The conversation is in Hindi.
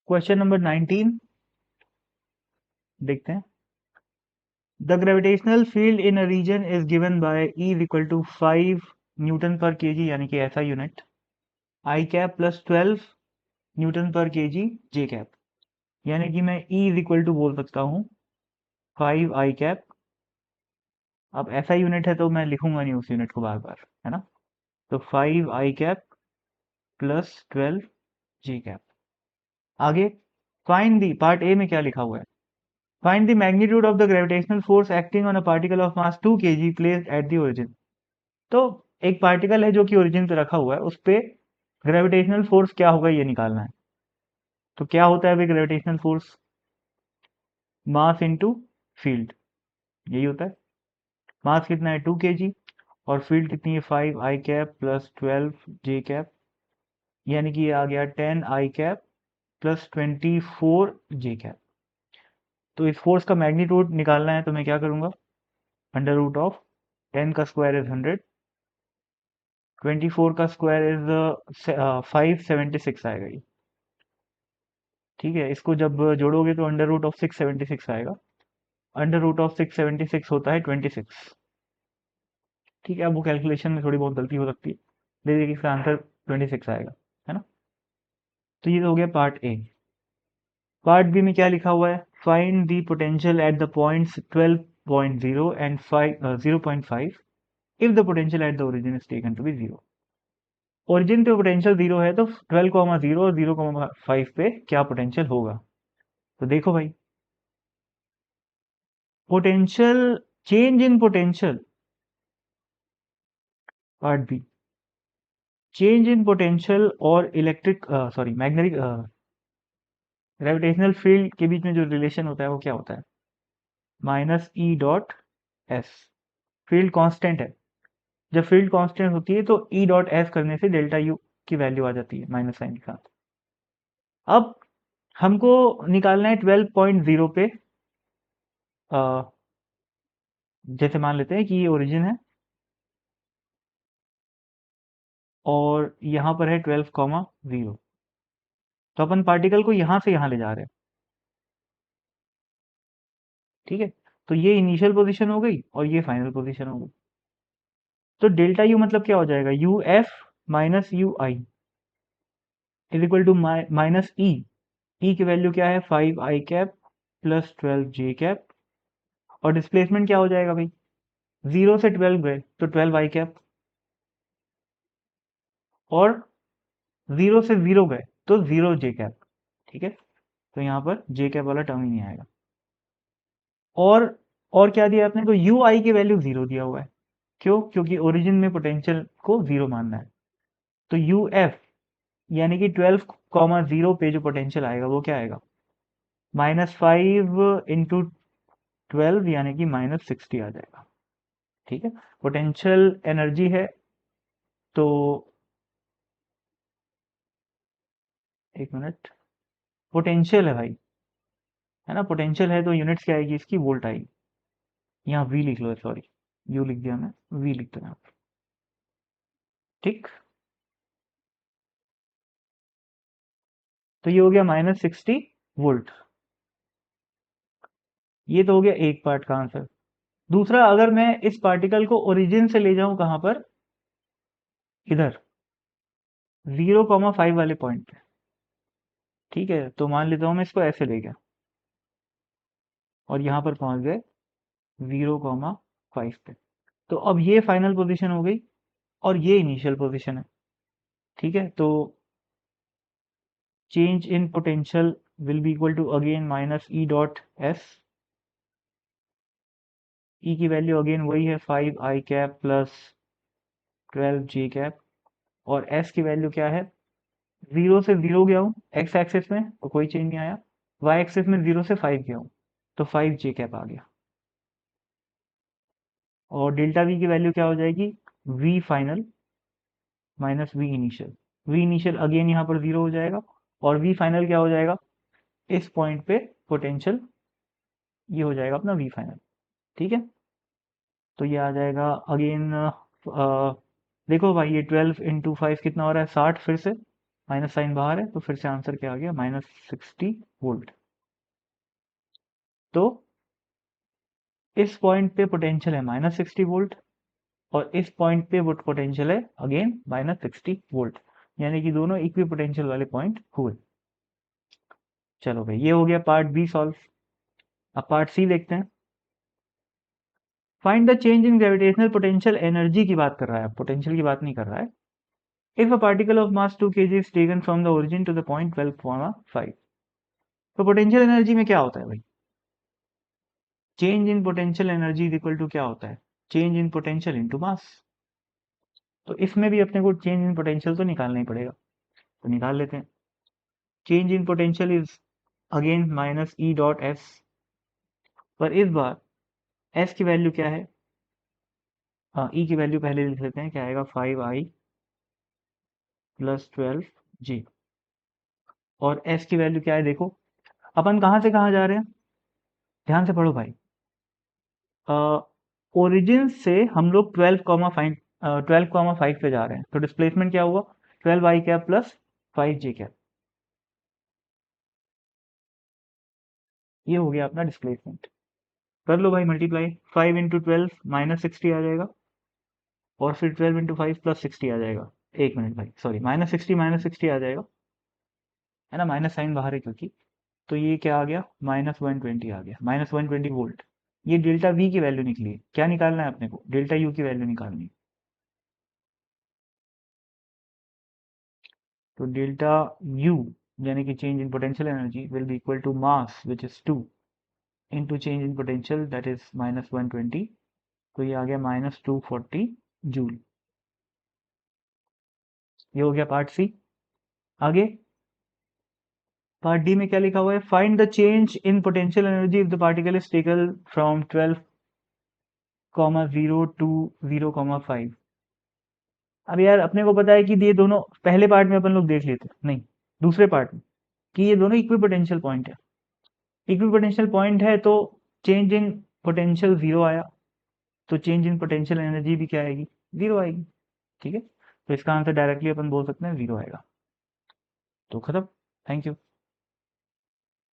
क्वेश्चन नंबर 19 देखते हैं। The gravitational field in a region is given by E is equal to 5 newton per kg यानी कि ऐसा unit, I cap plus 12 newton per kg J cap, यानी कि मैं E इज इक्वल टू बोल सकता हूँ 5 आई कैप। अब ऐसा यूनिट है तो मैं लिखूंगा नहीं उस यूनिट को बार बार, है ना। तो 5 I cap plus 12 J cap. आगे फाइंड दी, पार्ट ए में क्या लिखा हुआ है, find the magnitude of the gravitational force acting on a particle of mass 2 kg placed at the origin. तो एक पार्टिकल है जो कि ओरिजिन पे रखा हुआ है, उस पे ग्रेविटेशनल फोर्स क्या होगा ये निकालना है। तो क्या होता है भाई gravitational force? Mass into field, यही होता है। मास कितना है 2 kg और फील्ड कितनी है 5 I cap plus 12 J cap, यानी कि ये आ गया 10 आई कैप प्लस 24 जे कैप। तो इस फोर्स का मैग्नीट्यूड निकालना है तो मैं क्या करूंगा, अंडर रूट ऑफ 10 का स्क्वायर इज 100, 24 का स्क्वायर इज 576 आएगा ये। ठीक है, इसको जब जोड़ोगे तो अंडर रूट ऑफ 676 आएगा। अंडर रूट ऑफ 676 होता है 26। ठीक है, अब वो कैलकुलेशन में थोड़ी बहुत गलती हो सकती है, लेकिन इसका आंसर 26 आएगा, है ना। तो ये तो हो गया पार्ट ए। पार्ट बी में क्या लिखा हुआ है, find the potential at the points 12.0 and 0.5 if the potential at the origin is taken to be 0। Origin पे पोटेंशियल 0 है तो 12,0 और 0,5 पे क्या पोटेंशियल होगा। तो देखो भाई, potential, change in potential, part B, change in potential और electric sorry magnetic gravitational field के बीच में जो रिलेशन होता है वो क्या होता है, minus E dot S. Field constant है, जब फील्ड कांस्टेंट होती है तो ई डॉट एस करने से डेल्टा यू की वैल्यू आ जाती है माइनस साइन के साथ। अब हमको निकालना है 12.0 पे, जैसे मान लेते हैं कि ये ओरिजिन है और यहाँ पर है 12,0, तो अपन पार्टिकल को यहाँ से यहाँ ले जा रहे हैं। ठीक है, तो ये इनिशियल पोजीशन हो गई और ये फाइनल पोजीशन हो गई। तो डेल्टा यू मतलब क्या हो जाएगा, U F minus U I is equal to minus E. E की वैल्यू क्या है 5 I cap plus 12 J cap, और डिस्प्लेसमेंट क्या हो जाएगा भाई, 0 से 12 गए तो 12 आई कैप, और 0 से 0 गए तो 0 जे कैप। ठीक है, तो यहाँ पर जे कैप वाला टर्म ही नहीं आएगा। और और क्या दिया आपने, तो यू आई की वैल्यू 0 दिया हुआ है। क्यों? क्योंकि ओरिजिन में पोटेंशियल को 0 मानना है। तो यू एफ यानी कि 12,0 पे जो पोटेंशियल आएगा वो क्या आएगा, -5 इंटू 12 यानी कि -60 आ जाएगा। ठीक है, पोटेंशियल एनर्जी है तो एक मिनट, पोटेंशियल है भाई, है ना। पोटेंशियल है तो यूनिट्स क्या आएगी इसकी, वोल्ट आएगी। यहाँ वी लिख लो, सॉरी यू लिख दिया मैं, वी लिख दो यहाँ पर। ठीक, तो ये हो गया -60 वोल्ट। ये तो हो गया एक पार्ट का आंसर। दूसरा, अगर मैं इस पार्टिकल को ओरिजिन से ले जाऊं कहां पर, इधर 0,5 वाले पॉइंट पे। ठीक है, तो मान लेता हूं मैं इसको ऐसे ले गया और यहां पर पहुंच गए 0,5 पे। तो अब ये फाइनल पोजीशन हो गई और ये इनिशियल पोजीशन है। ठीक है, तो change in potential will be equal to again minus E dot S. E की वैल्यू अगेन वही है 5 I cap plus 12 J cap, और एस की वैल्यू क्या है, 0 से 0 गया हूँ एक्स एक्सिस में तो कोई चेंज नहीं आया, वाई एक्सिस में 0 से 5 गया हूँ तो 5 जे कैप आ गया। और डेल्टा वी की वैल्यू क्या हो जाएगी, V final minus V initial. V initial again यहाँ पर 0 हो जाएगा और वी फाइनल क्या हो जाएगा, इस पॉइंट पे पोटेंशियल ये हो जाएगा अपना वी फाइनल। ठीक है, तो ये आ जाएगा अगेन, देखो भाई ये 12 इंटू 5 कितना हो रहा है, 60 फिर से, माइनस साइन बाहर है तो फिर से आंसर क्या आ गया, -60 वोल्ट। तो इस पॉइंट पे पोटेंशियल है -60 वोल्ट और इस पॉइंट पे वो पोटेंशियल है अगेन -60 वोल्ट, यानी कि दोनों इक्वी पोटेंशियल वाले पॉइंट हुए। चलो भाई, ये हो गया पार्ट बी सॉल्व। अब पार्ट सी देखते हैं। Find the change in gravitational potential energy की बात कर रहा है, पोटेंशियल की बात नहीं कर रहा है। If a particle of mass 2 kg is taken from the origin to the point 12,5, तो पोटेंशियल एनर्जी में क्या होता है भाई? Change in potential energy is equal to क्या होता है, change in potential into mass. तो इसमें भी अपने को चेंज इन पोटेंशियल तो निकालना ही पड़ेगा, तो निकाल लेते हैं। Change in potential is again -E.S, पर इस बार S की वैल्यू क्या है, E की वैल्यू पहले लिख लेते हैं, क्या आएगा 5I + 12J, और S की वैल्यू क्या है देखो। अपन कहाँ से कहाँ जा रहे हैं, ध्यान से पढ़ो भाई। ओरिजिन से हम लोग 12,5 पे जा रहे हैं, तो डिस्प्लेसमेंट क्या हुआ, 12I कैप + 5J कैप, ये हो गया अपना डिस्प्लेसमेंट। कर लो भाई मल्टीप्लाई, 5 × 12 -60 आ जाएगा, और फिर 12 × 5 + 60 आ जाएगा। एक मिनट भाई, सॉरी, -60 आ जाएगा, है ना, माइनस साइन बाहर है क्योंकि, तो ये क्या आ गया, -120 आ गया, -120 वोल्ट। ये डेल्टा वी की वैल्यू निकली है, क्या निकालना है अपने को, डेल्टा यू की वैल्यू निकालनी है। तो डेल्टा यू यानी कि change in potential energy will be equal to mass which is 2 into change in potential that is -120, तो ये आ गया -240 जूल। ये हो गया पार्ट सी। आगे पार्ट डी में क्या लिखा हुआ है, find the change in potential energy if the particle is taken from 12,0 to 0,5। अब यार अपने को पता है कि ये दोनों पहले पार्ट में अपन लोग देख लेते, नहीं दूसरे पार्ट में, कि ये दोनों इक्वी पोटेंशियल पॉइंट है। इक्वी पोटेंशियल पॉइंट है तो चेंज इन पोटेंशियल 0 आया, तो चेंज इन पोटेंशियल एनर्जी भी क्या आएगी, 0 आएगी। ठीक है, तो इसका आंसर डायरेक्टली अपन बोल सकते हैं 0 आएगा। तो खत्म। Thank you.